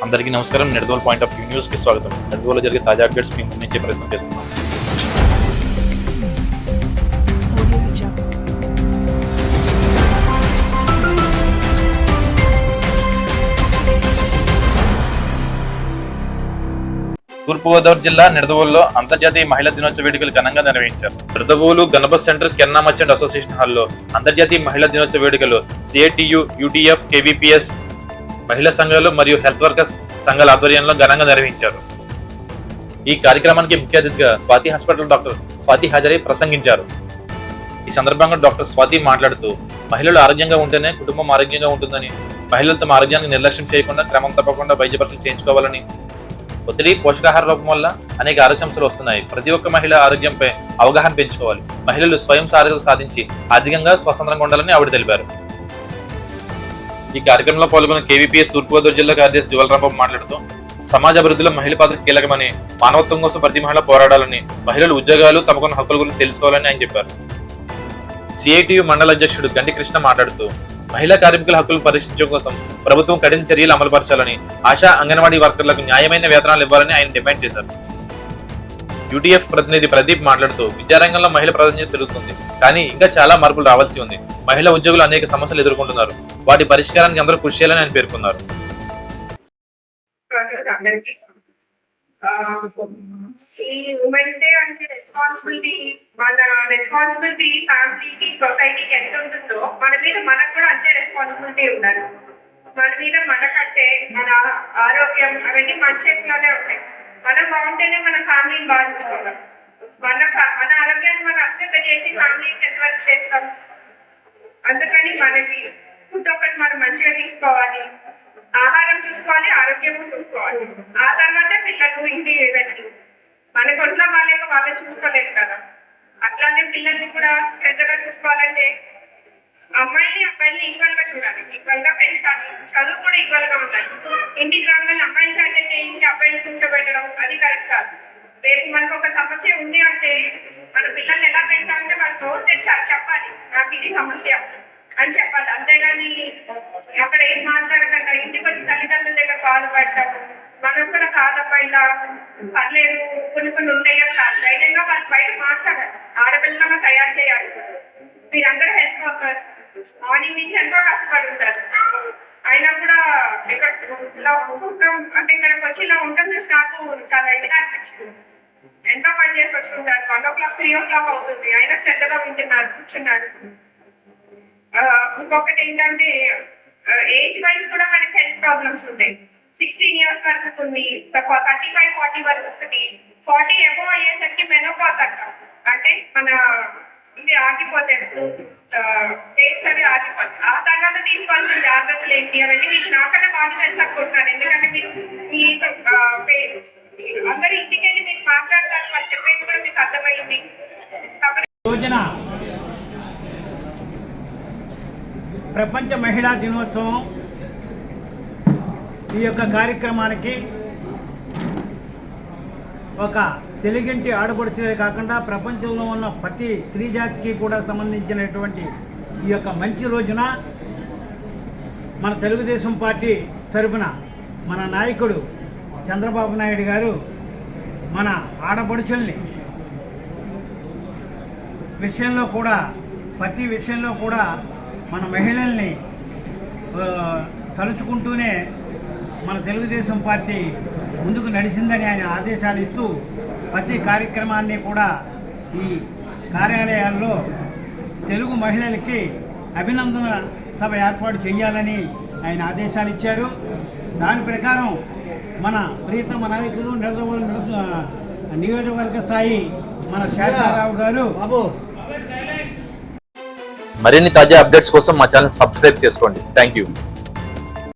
అందరికీ నమస్కారం. Nidadavolu point of view news కి స్వాగతం. నిడదవోలులో జరిగే తాజా అప్డేట్స్ మీకు అందించే ప్రయత్నం చేస్తున్నాం. తూర్పుగోదావరి జిల్లా నిడదవోలులో అంతర్జాతీయ మహిళా దినోత్సవ వేడుకలు ఘనంగా నిర్వహించారు. నిడదవోలు గణపత్ సెంటర్ కెన్నా మర్చెంట్ అసోసియేషన్ హాల్లో అంతర్జాతీయ మహిళా దినోత్సవ వేడుకలు సిఐటియు, యూటీఎఫ్, కేవీపీఎస్ మహిళా సంఘాలు మరియు హెల్త్ వర్కర్స్ సంఘాల ఆధ్వర్యంలో ఘనంగా నిర్వహించారు. ఈ కార్యక్రమానికి ముఖ్య అతిథిగా స్వాతి హాస్పిటల్ డాక్టర్ స్వాతి హాజరై ప్రసంగించారు. ఈ సందర్భంగా డాక్టర్ స్వాతి మాట్లాడుతూ మహిళలు ఆరోగ్యంగా ఉంటేనే కుటుంబం ఆరోగ్యంగా ఉంటుందని, మహిళలు తమ ఆరోగ్యాన్ని నిర్లక్ష్యం చేయకుండా క్రమం తప్పకుండా వైద్య పరీక్షలు చేయించుకోవాలని, ఒత్తిడి, పోషకాహార లోపం వల్ల అనేక ఆరోగ్య సమస్యలు వస్తున్నాయి. ప్రతి ఒక్క మహిళ ఆరోగ్యంపై అవగాహన పెంచుకోవాలి. మహిళలు స్వయం సాధికారత సాధించి ఆర్థికంగా స్వతంత్రంగా ఉండాలని ఆవిడ తెలిపారు. ఈ కార్యక్రమంలో పాల్గొన్న కేవీపీఎస్ తూర్పుగోదావరి జిల్లా కార్యదర్శి జువల్ రాంబాబు మాట్లాడుతూ సమాజ అభివృద్ధిలో మహిళల పాత్ర కీలకమని, మానవత్వం కోసం ప్రతి మహిళ పోరాడాలని, మహిళలు ఉద్యోగాలు, తమకున్న హక్కుల గురించి తెలుసుకోవాలని ఆయన చెప్పారు. సిఐటియు మండల అధ్యక్షుడు గండి కృష్ణ మాట్లాడుతూ మహిళా కార్మికుల హక్కులు పరీక్షించడం కోసం ప్రభుత్వం కఠిన చర్యలు అమలుపరచాలని, ఆశా, అంగన్వాడీ వర్కర్లకు న్యాయమైన వేతనాలు ఇవ్వాలని ఆయన డిమాండ్ చేశారు. యూటీఎఫ్ ప్రతినిధి ప్రదీప్ మాట్లాడుతూ విద్యారంగంలో మహిళల ప్రాధాన్యత పెరుగుతుంది, కానీ ఇంకా చాలా మార్పులు రావాల్సి ఉంది. మహిళా ఉద్యోగులు అనేక సమస్యలు ఎదుర్కొంటున్నారు, వాటి పరిష్కారానికి అందరూ కృషి చేయాలని ఆయన పేర్కొన్నారు. ఈ ఉమెన్స్ డే అంటే రెస్పాన్సిబిలిటీ, మన రెస్పాన్సిబిలిటీ ఫ్యామిలీకి, సొసైటీకి ఎంత ఉంటుందో మన మీద మనకు కూడా అంతే రెస్పాన్సిబిలిటీ ఉండాలి. మన మీద మనకంటే మన ఆరోగ్యం అవన్నీ మన చేతిలోనే ఉంటాయి. మనం బాగుంటేనే మన ఫ్యామిలీని బాగా చూసుకోవాలి. మన ఆరోగ్యాన్ని మనం అశ్రద్ధ చేసి ఫ్యామిలీకి ఎంత వర్క్ చేస్తాం. అందుకని మనకి ఫుడ్ ఒకటి మనం మంచిగా తీసుకోవాలి, ఆహారం చూసుకోవాలి, ఆరోగ్యం చూసుకోవాలి. ఆ తర్వాత పిల్లలు, ఇంటి వ్యక్తి మన ఒంట్లో వాళ్ళేమో వాళ్ళని చూసుకోలేదు కదా. అట్లానే పిల్లల్ని కూడా శ్రద్ధగా చూసుకోవాలంటే అబ్బాయిల్ని ఈక్వల్ గా చూడాలి, ఈక్వల్ గా పెంచాలి. చదువు కూడా ఈక్వల్ గా ఉండాలి. ఇంటికి రాగానే అమ్మాయిల చేత చేయించి అబ్బాయిలు కూర్చోబెట్టడం అది కరెక్ట్ కాదు. రేపు మనకు ఒక సమస్య ఉంది అంటే మన పిల్లల్ని ఎలా పెంచాలంటే వాళ్ళకి నోరు తెచ్చాలి, చెప్పాలి నాకు ఇది సమస్య అని చెప్పాలి. అంతేగాని అక్కడ ఏం మాట్లాడకుండా ఇంటికి వచ్చి తల్లిదండ్రుల దగ్గర పాలు పడటం, మనం కూడా కాదమ్మా ఇలా పర్లేదు కొన్ని ఉన్నాయా కాదు, ధైర్యంగా వాళ్ళు బయట మాట్లాడాలి. ఆడపిల్లలను తయారు చేయాలి. మీరందరూ హెల్త్ వర్కర్స్ మార్నింగ్ నుంచి ఎంతో కష్టపడి ఉంటారు. అయినా కూడా ఇక్కడ ఇలా చూడటం అంటే ఇక్కడికి వచ్చి ఇలా ఉండడం చూసి నాకు చాలా ఇదిగా అనిపించింది. ఎంతో పని చేసి వస్తుంటారు. 1 o'clock 3 o'clock అవుతుంది, అయినా శ్రద్ధగా వింటున్నారు, కూర్చున్నారు. ఇంకొకటి ఏంటంటే ఏజ్ వైజ్ కూడా మనకి హెల్త్ ప్రాబ్లమ్స్ ఉంటాయి. 16 years వరకు కొన్ని, 35-40 వరకు ఒకటి, 40 above అయ్యేసరికి మెనోపాజ్ అంటాం. అంటే మన ఇది ఆగిపోతాయి, డేట్స్ అవి ఆగిపోతాయి. ఆ తర్వాత తీసుకోవాల్సిన జాగ్రత్తలు ఏంటి అవన్నీ మీకు నాకన్నా బాగా తెలుసుకుంటున్నాను. ఎందుకంటే మీరు మీ అందరు ఇంటికి వెళ్ళి మీరు మాట్లాడతారు, వాళ్ళు చెప్పేది కూడా మీకు అర్థమైంది. ప్రపంచ మహిళా దినోత్సవం ఈ యొక్క కార్యక్రమానికి ఒక తెలుగింటి ఆడపడుచులే కాకుండా ప్రపంచంలో ఉన్న ప్రతి స్త్రీ జాతికి కూడా సంబంధించినటువంటి ఈ యొక్క మంచి రోజున మన తెలుగుదేశం పార్టీ తరపున మన నాయకుడు చంద్రబాబు నాయుడు గారు మన ఆడపడుచుల్ని విషయంలో కూడా, ప్రతి విషయంలో కూడా మన మహిళల్ని తలుచుకుంటూనే మన తెలుగుదేశం పార్టీ ముందుకు నడిచిందని ఆయన ఆదేశాలు ఇస్తూ ప్రతి కార్యక్రమాన్ని కూడా ఈ కార్యాలయాల్లో తెలుగు మహిళలకి అభినందన సభ ఏర్పాటు చేయాలని ఆయన ఆదేశాలు ఇచ్చారు. దాని ప్రకారం మన ప్రీతమ నాయకులు నిడదవోలు నియోజకవర్గ స్థాయి మన శేషారావు గారు మరిన్ని తాజా అప్డేట్స్ కోసం మా ఛానల్ సబ్స్క్రైబ్ చేసుకోండి. Thank you.